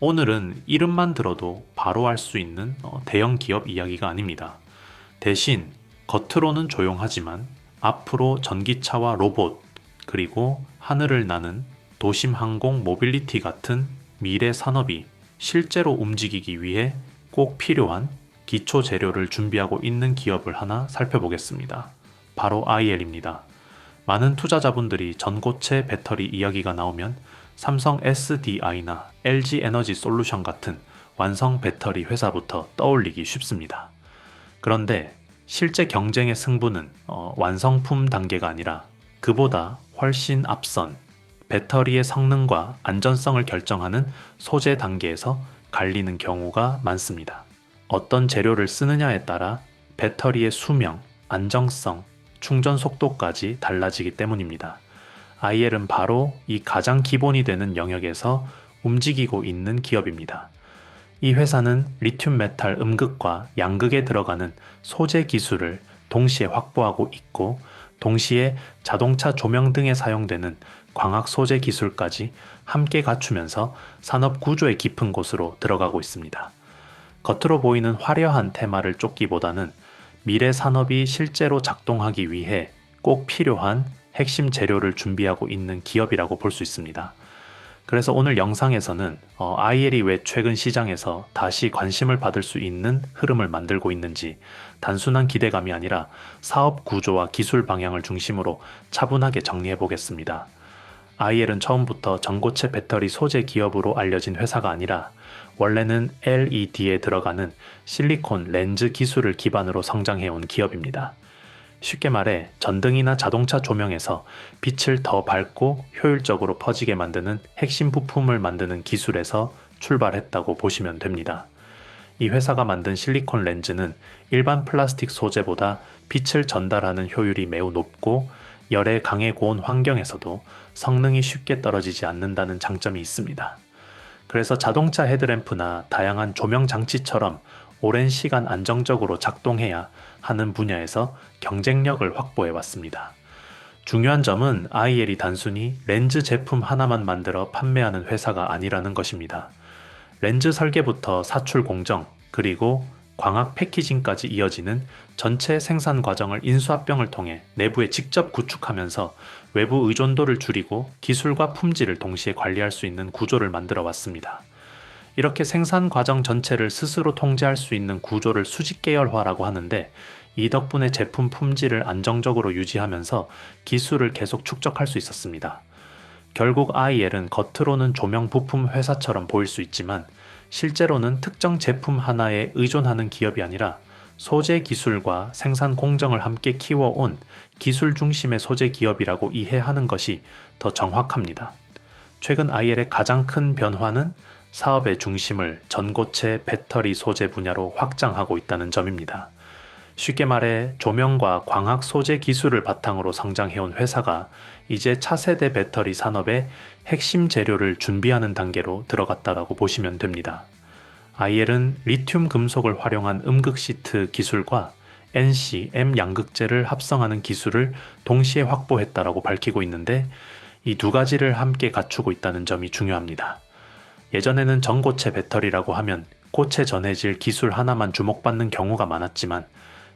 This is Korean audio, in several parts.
오늘은 이름만 들어도 바로 알 수 있는 대형 기업 이야기가 아닙니다. 대신 겉으로는 조용하지만 앞으로 전기차와 로봇, 그리고 하늘을 나는 도심 항공 모빌리티 같은 미래 산업이 실제로 움직이기 위해 꼭 필요한 기초 재료를 준비하고 있는 기업을 하나 살펴보겠습니다. 바로 IL입니다. 많은 투자자분들이 전고체 배터리 이야기가 나오면 삼성 SDI나 LG 에너지 솔루션 같은 완성 배터리 회사부터 떠올리기 쉽습니다. 그런데 실제 경쟁의 승부는 완성품 단계가 아니라 그보다 훨씬 앞선 배터리의 성능과 안전성을 결정하는 소재 단계에서 갈리는 경우가 많습니다. 어떤 재료를 쓰느냐에 따라 배터리의 수명, 안정성, 충전 속도까지 달라지기 때문입니다. IL은 바로 이 가장 기본이 되는 영역에서 움직이고 있는 기업입니다. 이 회사는 리튬 메탈 음극과 양극에 들어가는 소재 기술을 동시에 확보하고 있고, 동시에 자동차 조명 등에 사용되는 광학 소재 기술까지 함께 갖추면서 산업 구조의 깊은 곳으로 들어가고 있습니다. 겉으로 보이는 화려한 테마를 쫓기보다는 미래 산업이 실제로 작동하기 위해 꼭 필요한 핵심 재료를 준비하고 있는 기업이라고 볼 수 있습니다. 그래서 오늘 영상에서는 IL이 왜 최근 시장에서 다시 관심을 받을 수 있는 흐름을 만들고 있는지, 단순한 기대감이 아니라 사업 구조와 기술 방향을 중심으로 차분하게 정리해 보겠습니다. IL은 처음부터 전고체 배터리 소재 기업으로 알려진 회사가 아니라 원래는 LED에 들어가는 실리콘 렌즈 기술을 기반으로 성장해온 기업입니다. 쉽게 말해 전등이나 자동차 조명에서 빛을 더 밝고 효율적으로 퍼지게 만드는 핵심 부품을 만드는 기술에서 출발했다고 보시면 됩니다. 이 회사가 만든 실리콘 렌즈는 일반 플라스틱 소재보다 빛을 전달하는 효율이 매우 높고 열에 강해 고온 환경에서도 성능이 쉽게 떨어지지 않는다는 장점이 있습니다. 그래서 자동차 헤드램프나 다양한 조명 장치처럼 오랜 시간 안정적으로 작동해야 하는 분야에서 경쟁력을 확보해 왔습니다. 중요한 점은 IL이 단순히 렌즈 제품 하나만 만들어 판매하는 회사가 아니라는 것입니다. 렌즈 설계부터 사출 공정, 그리고 광학 패키징까지 이어지는 전체 생산 과정을 인수합병을 통해 내부에 직접 구축하면서 외부 의존도를 줄이고 기술과 품질을 동시에 관리할 수 있는 구조를 만들어 왔습니다. 이렇게 생산 과정 전체를 스스로 통제할 수 있는 구조를 수직 계열화라고 하는데, 이 덕분에 제품 품질을 안정적으로 유지하면서 기술을 계속 축적할 수 있었습니다. 결국 IL은 겉으로는 조명 부품 회사처럼 보일 수 있지만 실제로는 특정 제품 하나에 의존하는 기업이 아니라 소재 기술과 생산 공정을 함께 키워온 기술 중심의 소재 기업이라고 이해하는 것이 더 정확합니다. 최근 IL의 가장 큰 변화는 사업의 중심을 전고체 배터리 소재 분야로 확장하고 있다는 점입니다. 쉽게 말해 조명과 광학 소재 기술을 바탕으로 성장해온 회사가 이제 차세대 배터리 산업의 핵심 재료를 준비하는 단계로 들어갔다라고 보시면 됩니다. IL은 리튬 금속을 활용한 음극 시트 기술과 NC, M 양극재를 합성하는 기술을 동시에 확보했다라고 밝히고 있는데, 이 두 가지를 함께 갖추고 있다는 점이 중요합니다. 예전에는 전고체 배터리라고 하면 고체 전해질 기술 하나만 주목받는 경우가 많았지만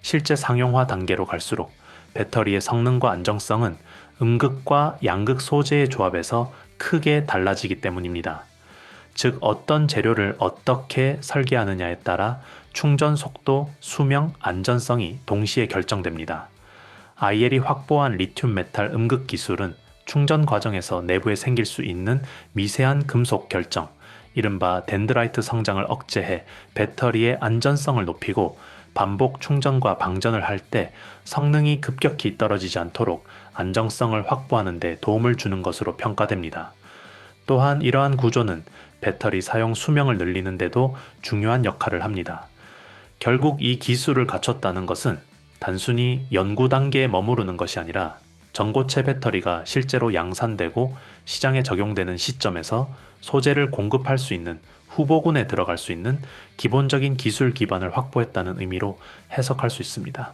실제 상용화 단계로 갈수록 배터리의 성능과 안정성은 음극과 양극 소재의 조합에서 크게 달라지기 때문입니다. 즉 어떤 재료를 어떻게 설계하느냐에 따라 충전 속도, 수명, 안전성이 동시에 결정됩니다. IL이 확보한 리튬 메탈 음극 기술은 충전 과정에서 내부에 생길 수 있는 미세한 금속 결정, 이른바 덴드라이트 성장을 억제해 배터리의 안전성을 높이고 반복 충전과 방전을 할 때 성능이 급격히 떨어지지 않도록 안정성을 확보하는 데 도움을 주는 것으로 평가됩니다. 또한 이러한 구조는 배터리 사용 수명을 늘리는 데도 중요한 역할을 합니다. 결국 이 기술을 갖췄다는 것은 단순히 연구 단계에 머무르는 것이 아니라 전고체 배터리가 실제로 양산되고 시장에 적용되는 시점에서 소재를 공급할 수 있는 후보군에 들어갈 수 있는 기본적인 기술 기반을 확보했다는 의미로 해석할 수 있습니다.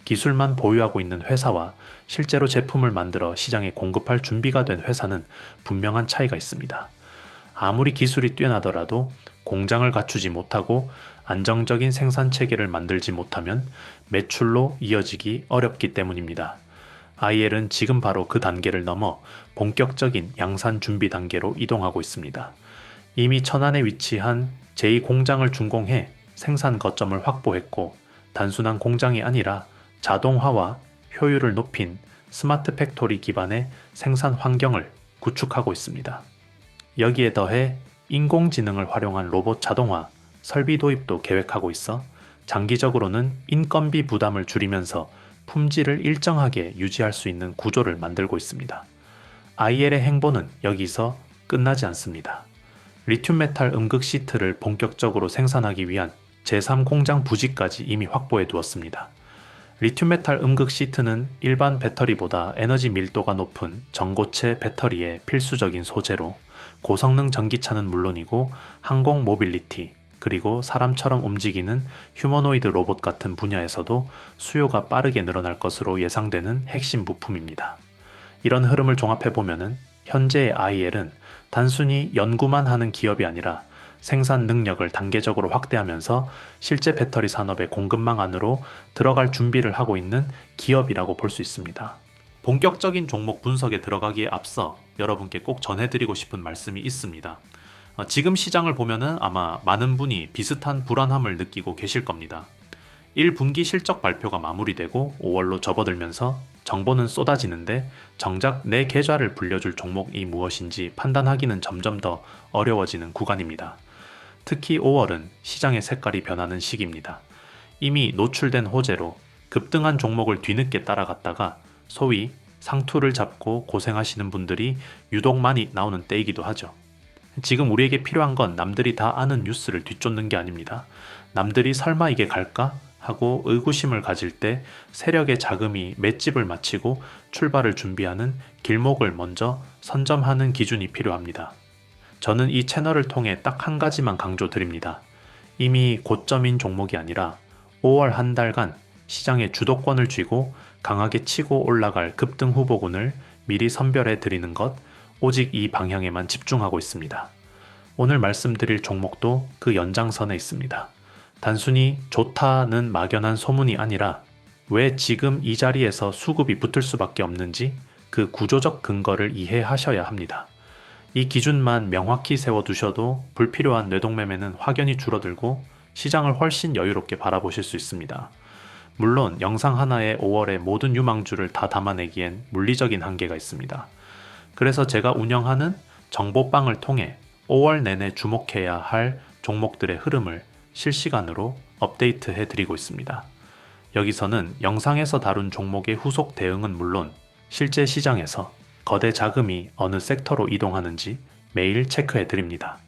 기술만 보유하고 있는 회사와 실제로 제품을 만들어 시장에 공급할 준비가 된 회사는 분명한 차이가 있습니다. 아무리 기술이 뛰어나더라도 공장을 갖추지 못하고 안정적인 생산 체계를 만들지 못하면 매출로 이어지기 어렵기 때문입니다. IL은 지금 바로 그 단계를 넘어 본격적인 양산 준비 단계로 이동하고 있습니다. 이미 천안에 위치한 제2공장을 준공해 생산 거점을 확보했고 단순한 공장이 아니라 자동화와 효율을 높인 스마트 팩토리 기반의 생산 환경을 구축하고 있습니다. 여기에 더해 인공지능을 활용한 로봇 자동화, 설비 도입도 계획하고 있어 장기적으로는 인건비 부담을 줄이면서 품질을 일정하게 유지할 수 있는 구조를 만들고 있습니다. IL의 행보는 여기서 끝나지 않습니다. 리튬 메탈 음극 시트를 본격적으로 생산하기 위한 제3공장 부지까지 이미 확보해 두었습니다. 리튬 메탈 음극 시트는 일반 배터리보다 에너지 밀도가 높은 전고체 배터리의 필수적인 소재로 고성능 전기차는 물론이고 항공 모빌리티, 그리고 사람처럼 움직이는 휴머노이드 로봇 같은 분야에서도 수요가 빠르게 늘어날 것으로 예상되는 핵심 부품입니다. 이런 흐름을 종합해보면 현재의 IL은 단순히 연구만 하는 기업이 아니라 생산 능력을 단계적으로 확대하면서 실제 배터리 산업의 공급망 안으로 들어갈 준비를 하고 있는 기업이라고 볼 수 있습니다. 본격적인 종목 분석에 들어가기에 앞서 여러분께 꼭 전해드리고 싶은 말씀이 있습니다. 지금 시장을 보면은 아마 많은 분이 비슷한 불안함을 느끼고 계실 겁니다. 1분기 실적 발표가 마무리되고 5월로 접어들면서 정보는 쏟아지는데 정작 내 계좌를 불려줄 종목이 무엇인지 판단하기는 점점 더 어려워지는 구간입니다. 특히 5월은 시장의 색깔이 변하는 시기입니다. 이미 노출된 호재로 급등한 종목을 뒤늦게 따라갔다가 소위 상투를 잡고 고생하시는 분들이 유독 많이 나오는 때이기도 하죠. 지금 우리에게 필요한 건 남들이 다 아는 뉴스를 뒤쫓는 게 아닙니다. 남들이 설마 이게 갈까? 하고 의구심을 가질 때 세력의 자금이 맷집을 마치고 출발을 준비하는 길목을 먼저 선점하는 기준이 필요합니다. 저는 이 채널을 통해 딱 한 가지만 강조드립니다. 이미 고점인 종목이 아니라 5월 한 달간 시장의 주도권을 쥐고 강하게 치고 올라갈 급등 후보군을 미리 선별해 드리는 것, 오직 이 방향에만 집중하고 있습니다. 오늘 말씀드릴 종목도 그 연장선에 있습니다. 단순히 좋다는 막연한 소문이 아니라 왜 지금 이 자리에서 수급이 붙을 수밖에 없는지 그 구조적 근거를 이해하셔야 합니다. 이 기준만 명확히 세워두셔도 불필요한 뇌동매매는 확연히 줄어들고 시장을 훨씬 여유롭게 바라보실 수 있습니다. 물론 영상 하나에 5월의 모든 유망주를 다 담아내기엔 물리적인 한계가 있습니다. 그래서 제가 운영하는 정보방을 통해 5월 내내 주목해야 할 종목들의 흐름을 실시간으로 업데이트해 드리고 있습니다. 여기서는 영상에서 다룬 종목의 후속 대응은 물론 실제 시장에서 거대 자금이 어느 섹터로 이동하는지 매일 체크해 드립니다.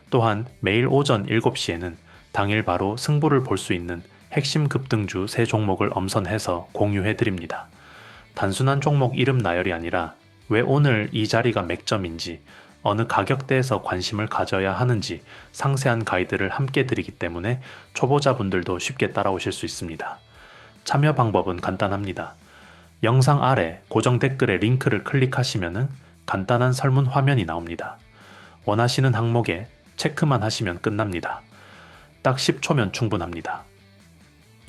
또한 매일 오전 7시에는 당일 바로 승부를 볼 수 있는 핵심 급등주 3종목을 엄선해서 공유해 드립니다. 단순한 종목 이름 나열이 아니라 왜 오늘 이 자리가 맥점인지, 어느 가격대에서 관심을 가져야 하는지 상세한 가이드를 함께 드리기 때문에 초보자분들도 쉽게 따라오실 수 있습니다. 참여 방법은 간단합니다. 영상 아래 고정 댓글에 링크를 클릭하시면 간단한 설문 화면이 나옵니다. 원하시는 항목에 체크만 하시면 끝납니다. 딱 10초면 충분합니다.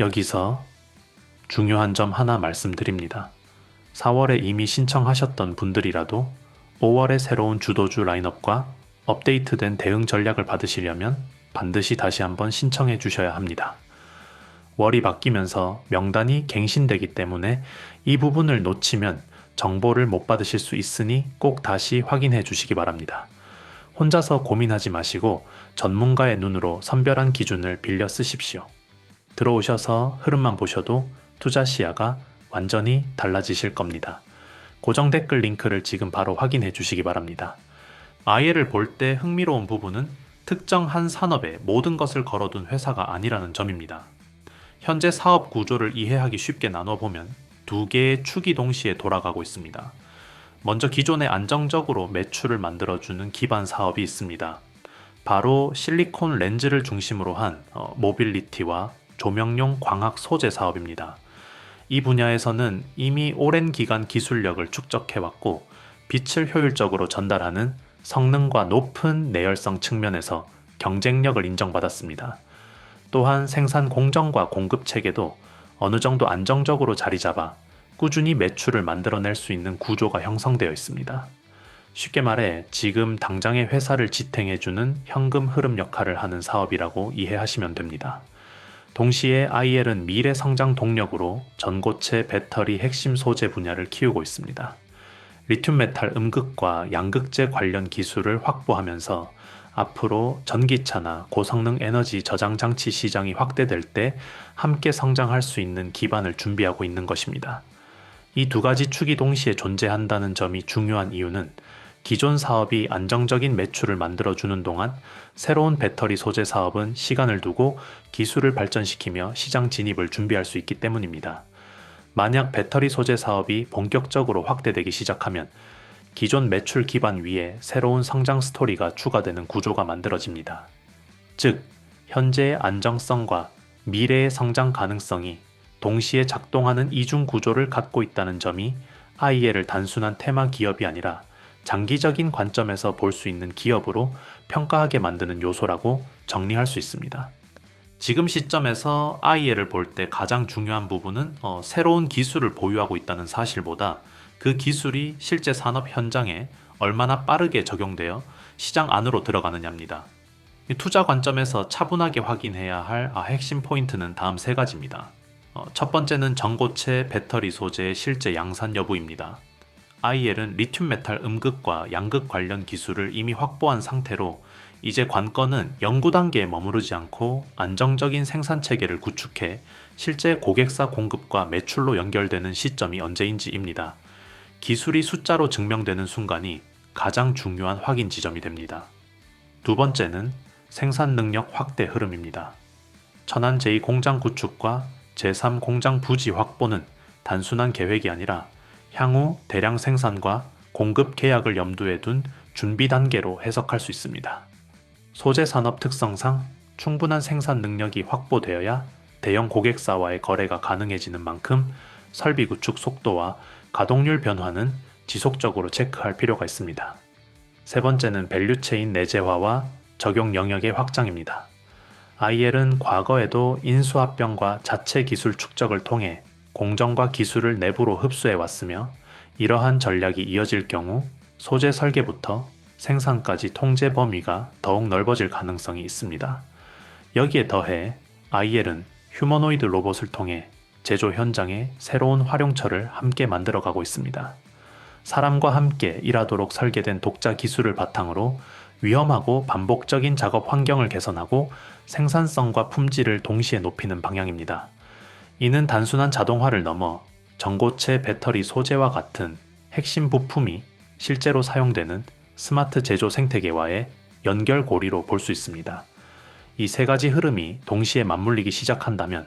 여기서 중요한 점 하나 말씀드립니다. 4월에 이미 신청하셨던 분들이라도 5월의 새로운 주도주 라인업과 업데이트된 대응 전략을 받으시려면 반드시 다시 한번 신청해 주셔야 합니다. 월이 바뀌면서 명단이 갱신되기 때문에 이 부분을 놓치면 정보를 못 받으실 수 있으니 꼭 다시 확인해 주시기 바랍니다. 혼자서 고민하지 마시고 전문가의 눈으로 선별한 기준을 빌려 쓰십시오. 들어오셔서 흐름만 보셔도 투자 시야가 완전히 달라지실 겁니다. 고정 댓글 링크를 지금 바로 확인해 주시기 바랍니다. IL을 볼 때 흥미로운 부분은 특정 한 산업에 모든 것을 걸어둔 회사가 아니라는 점입니다. 현재 사업 구조를 이해하기 쉽게 나눠보면 두 개의 축이 동시에 돌아가고 있습니다. 먼저 기존에 안정적으로 매출을 만들어주는 기반 사업이 있습니다. 바로 실리콘 렌즈를 중심으로 한 모빌리티와 조명용 광학 소재 사업입니다. 이 분야에서는 이미 오랜 기간 기술력을 축적해왔고 빛을 효율적으로 전달하는 성능과 높은 내열성 측면에서 경쟁력을 인정받았습니다. 또한 생산 공정과 공급 체계도 어느 정도 안정적으로 자리 잡아 꾸준히 매출을 만들어낼 수 있는 구조가 형성되어 있습니다. 쉽게 말해 지금 당장의 회사를 지탱해주는 현금 흐름 역할을 하는 사업이라고 이해하시면 됩니다. 동시에 IEL은 미래 성장 동력으로 전고체 배터리 핵심 소재 분야를 키우고 있습니다. 리튬 메탈 음극과 양극재 관련 기술을 확보하면서 앞으로 전기차나 고성능 에너지 저장 장치 시장이 확대될 때 함께 성장할 수 있는 기반을 준비하고 있는 것입니다. 이 두 가지 축이 동시에 존재한다는 점이 중요한 이유는 기존 사업이 안정적인 매출을 만들어주는 동안 새로운 배터리 소재 사업은 시간을 두고 기술을 발전시키며 시장 진입을 준비할 수 있기 때문입니다. 만약 배터리 소재 사업이 본격적으로 확대되기 시작하면 기존 매출 기반 위에 새로운 성장 스토리가 추가되는 구조가 만들어집니다. 즉, 현재의 안정성과 미래의 성장 가능성이 동시에 작동하는 이중 구조를 갖고 있다는 점이 IEL을 단순한 테마 기업이 아니라 장기적인 관점에서 볼 수 있는 기업으로 평가하게 만드는 요소라고 정리할 수 있습니다. 지금 시점에서 IEL을 볼 때 가장 중요한 부분은 새로운 기술을 보유하고 있다는 사실보다 그 기술이 실제 산업 현장에 얼마나 빠르게 적용되어 시장 안으로 들어가느냐입니다. 투자 관점에서 차분하게 확인해야 할 핵심 포인트는 다음 세 가지입니다. 첫 번째는 전고체 배터리 소재의 실제 양산 여부입니다. IEL은 리튬 메탈 음극과 양극 관련 기술을 이미 확보한 상태로 이제 관건은 연구 단계에 머무르지 않고 안정적인 생산 체계를 구축해 실제 고객사 공급과 매출로 연결되는 시점이 언제인지입니다. 기술이 숫자로 증명되는 순간이 가장 중요한 확인 지점이 됩니다. 두 번째는 생산 능력 확대 흐름입니다. 천안 제2공장 구축과 제3 공장 부지 확보는 단순한 계획이 아니라 향후 대량 생산과 공급 계약을 염두에 둔 준비 단계로 해석할 수 있습니다. 소재 산업 특성상 충분한 생산 능력이 확보되어야 대형 고객사와의 거래가 가능해지는 만큼 설비 구축 속도와 가동률 변화는 지속적으로 체크할 필요가 있습니다. 세 번째는 밸류체인 내재화와 적용 영역의 확장입니다. IEL은 과거에도 인수합병과 자체 기술 축적을 통해 공정과 기술을 내부로 흡수해 왔으며 이러한 전략이 이어질 경우 소재 설계부터 생산까지 통제 범위가 더욱 넓어질 가능성이 있습니다. 여기에 더해 IEL은 휴머노이드 로봇을 통해 제조 현장에 새로운 활용처를 함께 만들어가고 있습니다. 사람과 함께 일하도록 설계된 독자 기술을 바탕으로 위험하고 반복적인 작업 환경을 개선하고 생산성과 품질을 동시에 높이는 방향입니다. 이는 단순한 자동화를 넘어 전고체 배터리 소재와 같은 핵심 부품이 실제로 사용되는 스마트 제조 생태계와의 연결고리로 볼 수 있습니다. 이 세 가지 흐름이 동시에 맞물리기 시작한다면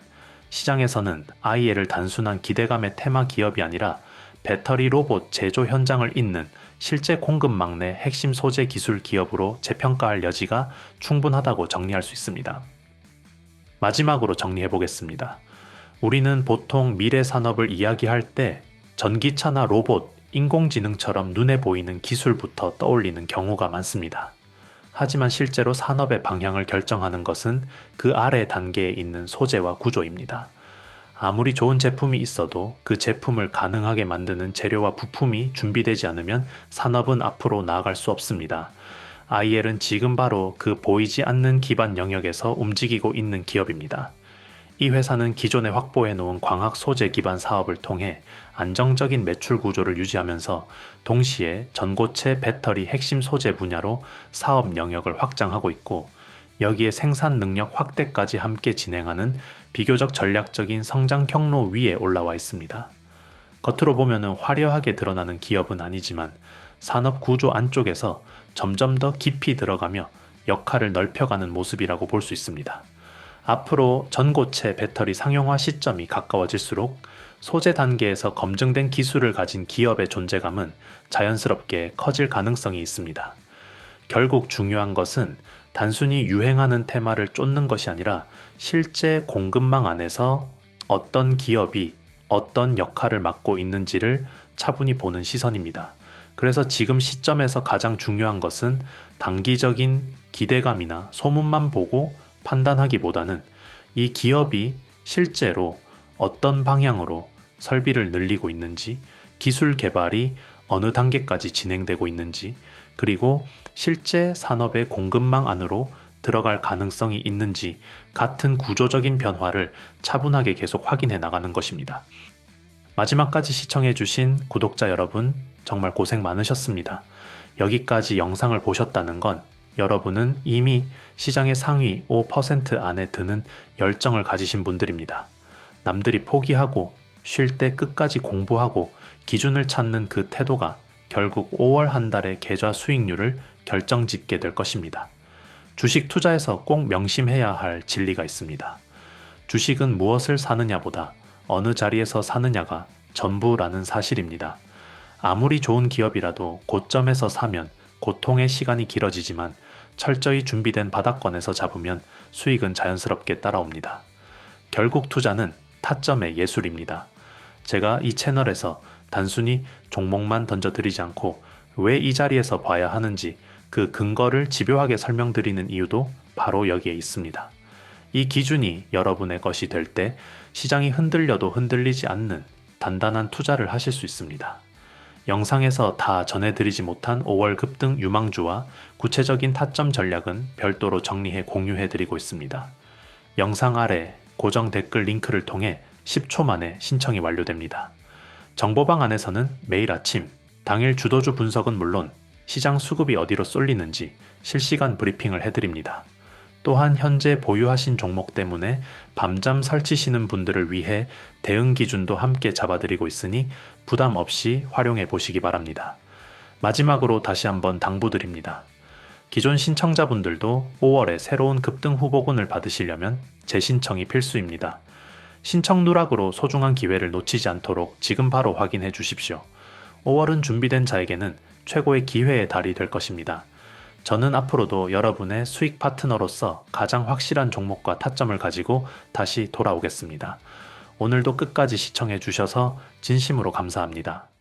시장에서는 IEL을 단순한 기대감의 테마 기업이 아니라 배터리 로봇 제조 현장을 잇는 실제 공급망 내 핵심 소재 기술 기업으로 재평가할 여지가 충분하다고 정리할 수 있습니다. 마지막으로 정리해 보겠습니다. 우리는 보통 미래 산업을 이야기할 때 전기차나 로봇, 인공지능처럼 눈에 보이는 기술부터 떠올리는 경우가 많습니다. 하지만 실제로 산업의 방향을 결정하는 것은 그 아래 단계에 있는 소재와 구조입니다. 아무리 좋은 제품이 있어도 그 제품을 가능하게 만드는 재료와 부품이 준비되지 않으면 산업은 앞으로 나아갈 수 없습니다. IEL은 지금 바로 그 보이지 않는 기반 영역에서 움직이고 있는 기업입니다. 이 회사는 기존에 확보해 놓은 광학 소재 기반 사업을 통해 안정적인 매출 구조를 유지하면서 동시에 전고체 배터리 핵심 소재 분야로 사업 영역을 확장하고 있고 여기에 생산 능력 확대까지 함께 진행하는 비교적 전략적인 성장 경로 위에 올라와 있습니다. 겉으로 보면 화려하게 드러나는 기업은 아니지만 산업 구조 안쪽에서 점점 더 깊이 들어가며 역할을 넓혀가는 모습이라고 볼 수 있습니다. 앞으로 전고체 배터리 상용화 시점이 가까워질수록 소재 단계에서 검증된 기술을 가진 기업의 존재감은 자연스럽게 커질 가능성이 있습니다. 결국 중요한 것은 단순히 유행하는 테마를 쫓는 것이 아니라 실제 공급망 안에서 어떤 기업이 어떤 역할을 맡고 있는지를 차분히 보는 시선입니다. 그래서 지금 시점에서 가장 중요한 것은 단기적인 기대감이나 소문만 보고 판단하기보다는 이 기업이 실제로 어떤 방향으로 설비를 늘리고 있는지, 기술 개발이 어느 단계까지 진행되고 있는지, 그리고 실제 산업의 공급망 안으로 들어갈 가능성이 있는지 같은 구조적인 변화를 차분하게 계속 확인해 나가는 것입니다. 마지막까지 시청해주신 구독자 여러분, 정말 고생 많으셨습니다. 여기까지 영상을 보셨다는 건 여러분은 이미 시장의 상위 5% 안에 드는 열정을 가지신 분들입니다. 남들이 포기하고 쉴 때 끝까지 공부하고 기준을 찾는 그 태도가 결국 5월 한 달의 계좌 수익률을 결정짓게 될 것입니다. 주식 투자에서 꼭 명심해야 할 진리가 있습니다. 주식은 무엇을 사느냐보다 어느 자리에서 사느냐가 전부라는 사실입니다. 아무리 좋은 기업이라도 고점에서 사면 고통의 시간이 길어지지만 철저히 준비된 바닥권에서 잡으면 수익은 자연스럽게 따라옵니다. 결국 투자는 타점의 예술입니다. 제가 이 채널에서 단순히 종목만 던져드리지 않고 왜 이 자리에서 봐야 하는지 그 근거를 집요하게 설명드리는 이유도 바로 여기에 있습니다. 이 기준이 여러분의 것이 될 때 시장이 흔들려도 흔들리지 않는 단단한 투자를 하실 수 있습니다. 영상에서 다 전해드리지 못한 5월 급등 유망주와 구체적인 타점 전략은 별도로 정리해 공유해드리고 있습니다. 영상 아래 고정 댓글 링크를 통해 10초 만에 신청이 완료됩니다. 정보방 안에서는 매일 아침 당일 주도주 분석은 물론 시장 수급이 어디로 쏠리는지 실시간 브리핑을 해드립니다. 또한 현재 보유하신 종목 때문에 밤잠 설치시는 분들을 위해 대응 기준도 함께 잡아드리고 있으니 부담 없이 활용해 보시기 바랍니다. 마지막으로 다시 한번 당부드립니다. 기존 신청자분들도 5월에 새로운 급등 후보군을 받으시려면 재신청이 필수입니다. 신청 누락으로 소중한 기회를 놓치지 않도록 지금 바로 확인해 주십시오. 5월은 준비된 자에게는 최고의 기회의 달이 될 것입니다. 저는 앞으로도 여러분의 수익 파트너로서 가장 확실한 종목과 타점을 가지고 다시 돌아오겠습니다. 오늘도 끝까지 시청해 주셔서 진심으로 감사합니다.